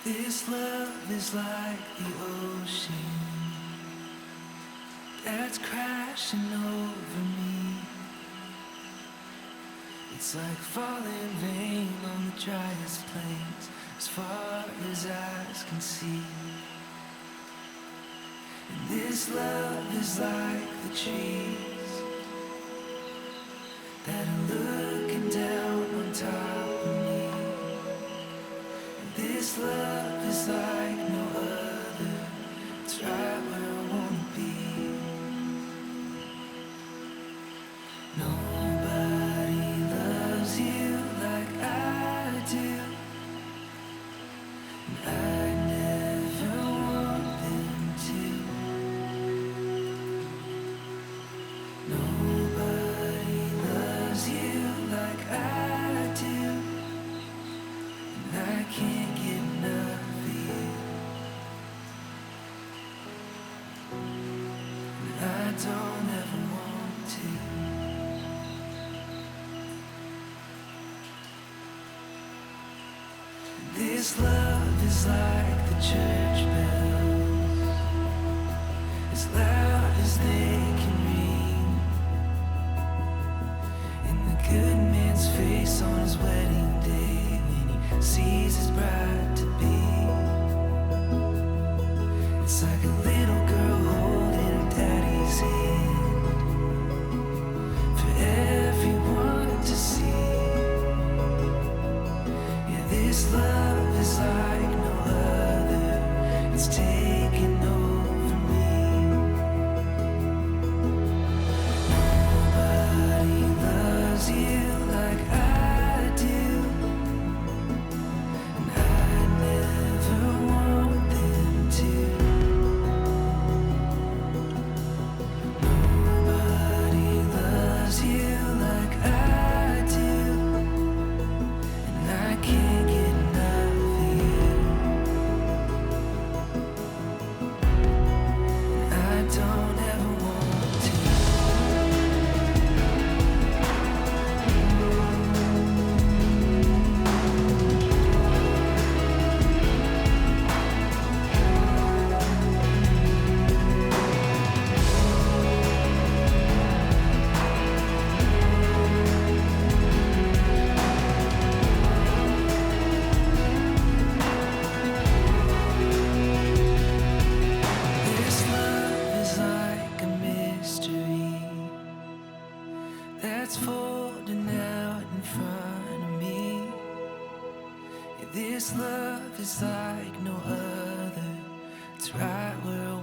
This love is like the ocean that's crashing over me. It's like falling rain on the driest plains, as far as eyes can see. And this love is like the trees that are looking down on top of me. And this love is like no other. It's right where I wanna be. Nobody loves you like I do, and I never want them to. Nobody loves you like I do, and I can't get enough of you. And I don't ever want to. This love is like the church bells, as loud as they can ring, in the good man's face on his wedding day, when he sees his bride to be. It's like a little girl holding her daddy's hand for everyone to see. Yeah, this love is like no other. It's taking over me. Nobody loves you like I do, and I never want them to. Nobody loves you like I do, and I can't get enough of you. And I don't ever want to. This love is like a mystery that's folding out in front of me. Yeah, this love is like no other. It's right where I